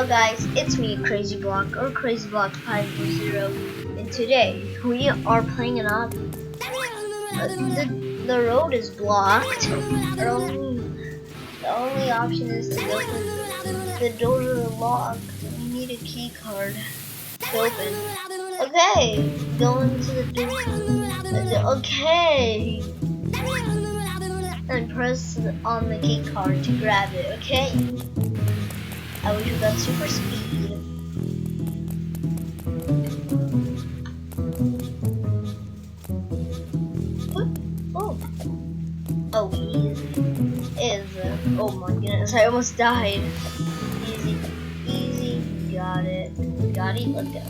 Hello guys, it's me, Crazy Block or Crazy Block 540, and today we are playing an op. The road is blocked. The only option is to go through the door to the lock. We need a key card to open. Okay, go into the door. Okay. And press on the key card to grab it, okay? I wish we got super speed. Oh. Oh, easy. Oh my goodness, I almost died. Easy. Got it. Let's go.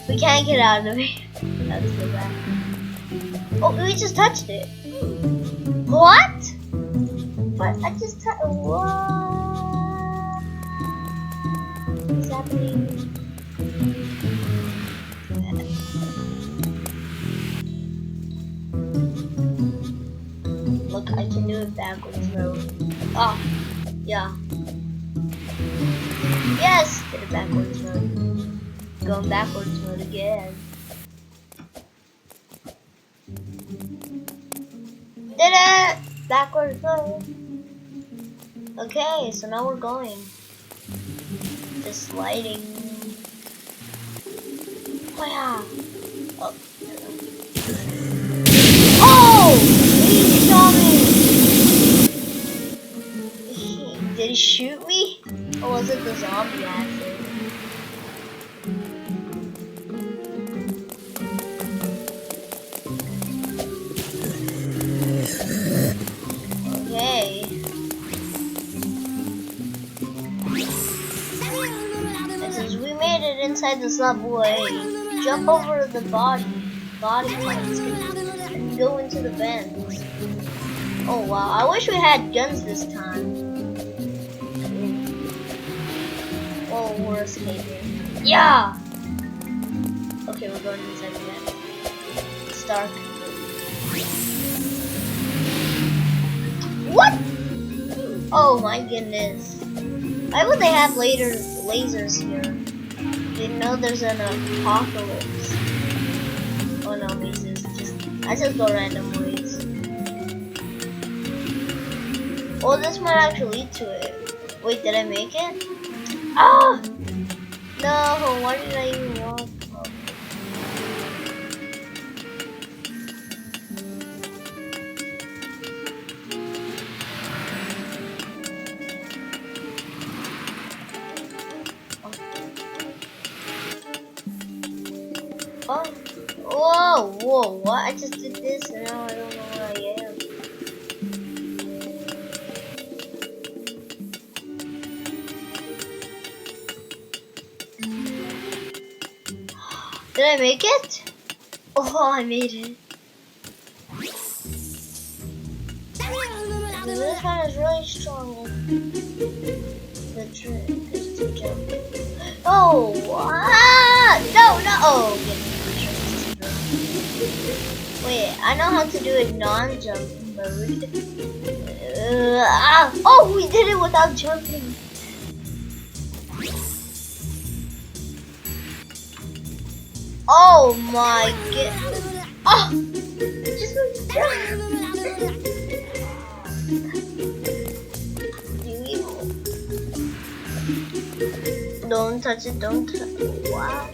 We can't get out of it. That's so bad. Oh, we just touched it. What? What? I just touched. What? What's happening? Look, I can do it backwards mode. Oh, yeah. Yes, did it backwards mode. Going backwards mode again. Did it! Backwards mode. Okay, so now we're going. Just sliding. Oh yeah. Oh. Oh! He shot me! Did he shoot me? Or was it the zombie acid? Okay. It says we made it inside the subway. Jump over the body parts and go into the vents. Oh wow, I wish we had guns this time. Oh, we're escaping. Yeah! Okay, we're going inside the vent. It's dark. What? Oh my goodness. Why would they have lasers here? They know there's an apocalypse. Oh no, I just go random ways. Oh, this might actually lead to it. Wait, did I make it? Ah! No, why did I even walk? Oh, whoa, what? I just did this and now I don't know where I am. Did I make it? Oh, I made it. This one is really strong. The trick is to jump. Oh, no. Oh, wait, I know how to do it non-jump mode. Oh, we did it without jumping. Oh my god. Oh! Just don't touch it, don't touch it. Wow.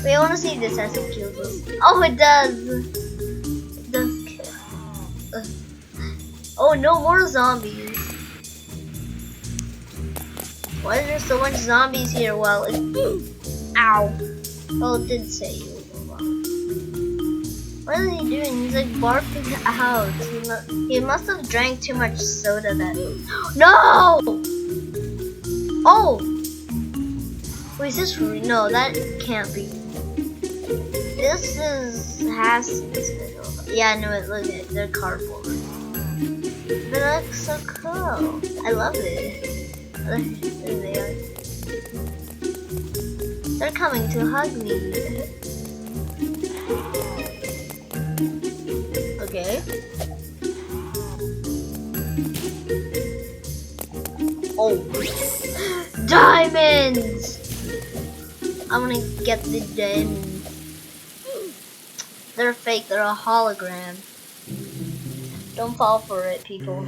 Wait, I want to see if this has some kills. Oh, it does. It does kill. Oh, no more zombies. Why is there so much zombies here? Well, ow. Well, it did say you. What is he doing? He's like barfing out. He must have drank too much soda that. No! Oh! Wait, is this real? No, that can't be. This has to be special. Yeah, no, look at it. They're cardboard. But it looks so cool. I love it. There they are. They're coming to hug me. Okay. Oh. Diamonds! I wanna get the diamond. They're fake, they're a hologram. Don't fall for it, people.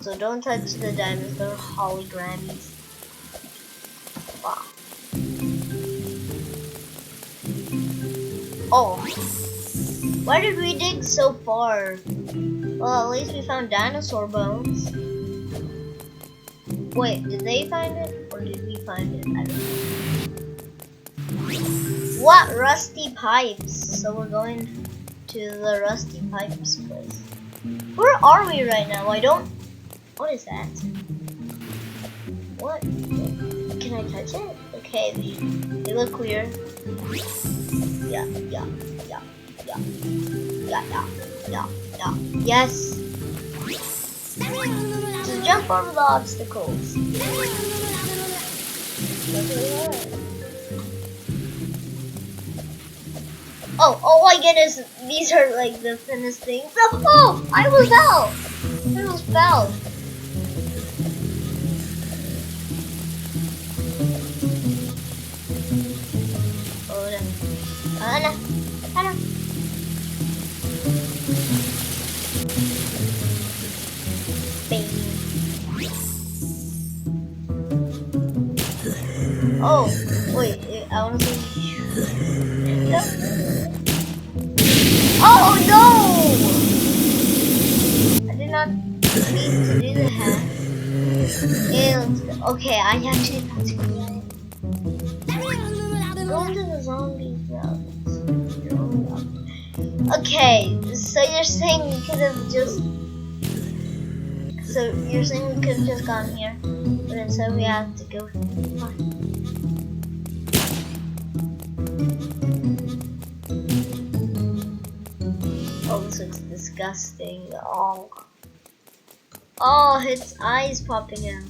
So don't touch the diamonds, they're holograms. Wow. Oh. Why did we dig so far? Well, at least we found dinosaur bones. Wait, did they find it? Or did we find it? I don't know. What? Rusty pipes. So we're going to the rusty pipes place. Where are we right now? I don't... What is that? What? Can I touch it? Okay, they look weird. Yeah. Yes! Just jump over the obstacles. Oh my goodness, these are like the thinnest things. Oh, I was out! I almost fell. Oh no. Anna. Oh, wait, I want to see. Oh no! I did not mean to do that. Okay, I actually have to go into the zombie route. Okay, so you're saying we could have just. So you're saying we could have just gone here, but instead we have to go. Oh, this looks disgusting. Oh, its eyes popping out.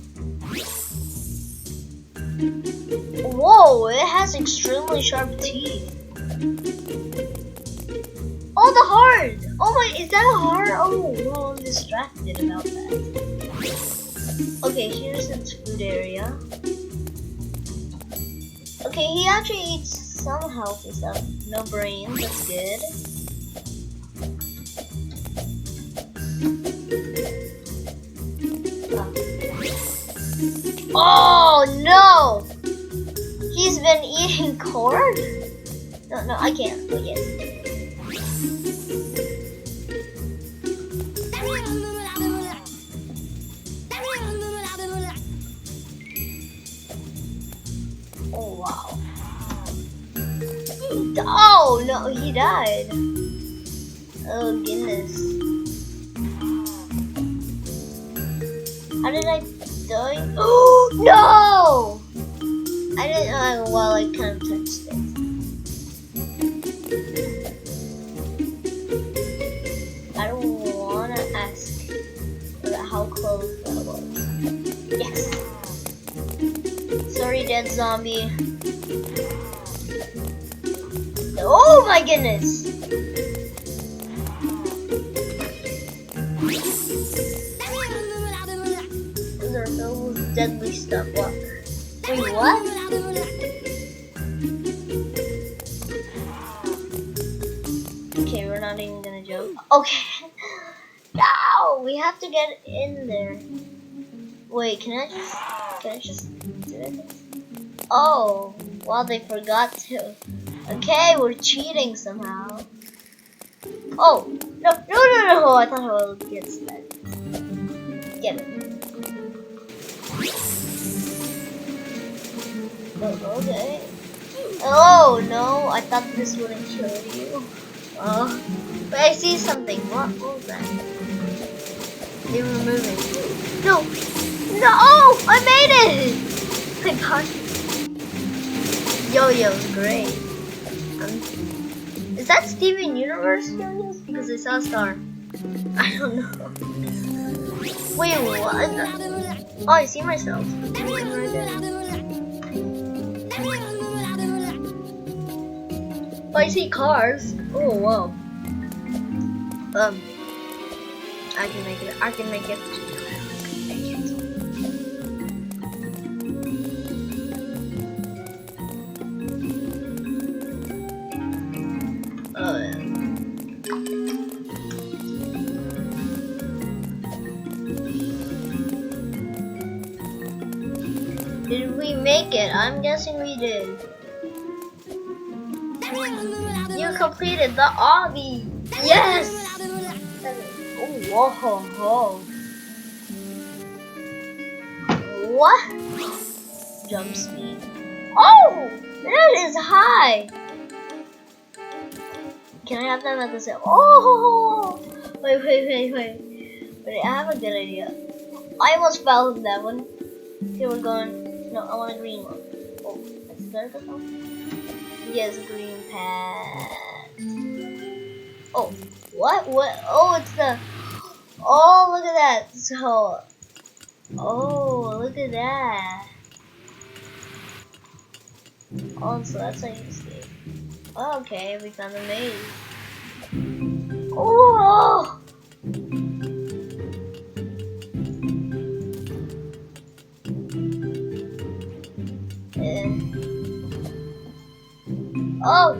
Whoa, it has extremely sharp teeth. Oh, the heart! Oh my, is that a heart? Oh, well, I'm distracted about that. Okay, here's its food area. Okay, he actually eats some healthy stuff. No brains, that's good. Oh no! He's been eating corn? No, I can't. Oh, yes. Oh wow. Oh no, he died. Oh goodness. How did I die? Oh no! I didn't know. Well, I kind of touched it. I don't want to ask about how close that was. Yes. Sorry, dead zombie. Oh my goodness! Those are so deadly stuff. What? Wait, what? Okay, we're not even gonna jump. Okay. No, we have to get in there. Wait, can I just do it? Oh, well, they forgot to. Okay, we're cheating somehow. Oh, no, I thought I would get that. Get it. Oh, okay. Oh, no, I thought this wouldn't kill you. Oh, but I see something. What was that? They were moving. No, I made it! My gosh. Yo-yo's great. Is that Steven Universe yo-yos? Because I saw a star. I don't know. Wait, what? Oh, I see myself. Right there. Oh, I see cars. Oh, wow. I can make it. Did we make it? I'm guessing we did. You completed the obby. Yes. Oh, whoa, whoa. What? Jump speed. Oh, that is high. Can I have them at the same? Oh, wait. Wait, I have a good idea. I almost fell in that one. Okay, we're going. No, I want a green one. Oh, that's better than one. Yes, green pad. Oh, what? Oh, it's the. Oh, look at that. So. Oh, look at that. Oh, so that's how you escape. Okay, we found the maze. Oh! Oh!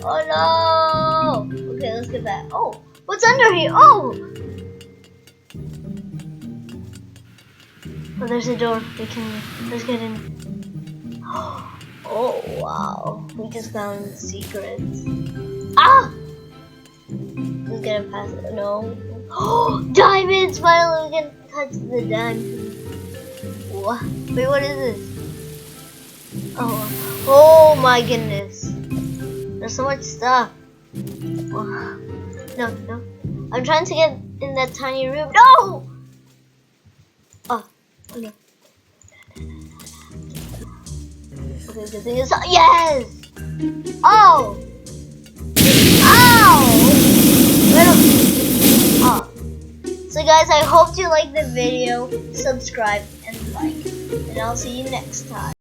Oh no! Okay, let's get back. Oh! What's under here? Oh! Oh, there's a door. Let's get in. Oh, wow. We just found secrets. Ah! Let's get it past it. No. Oh! Diamonds! Finally, we can touch the diamond. What? Wait, what is this? Oh my goodness. There's so much stuff. Oh. No. I'm trying to get in that tiny room. No! Oh no. Okay, good thing is yes! Oh! Ow! Oh. So guys, I hope you liked the video. Subscribe and like. And I'll see you next time.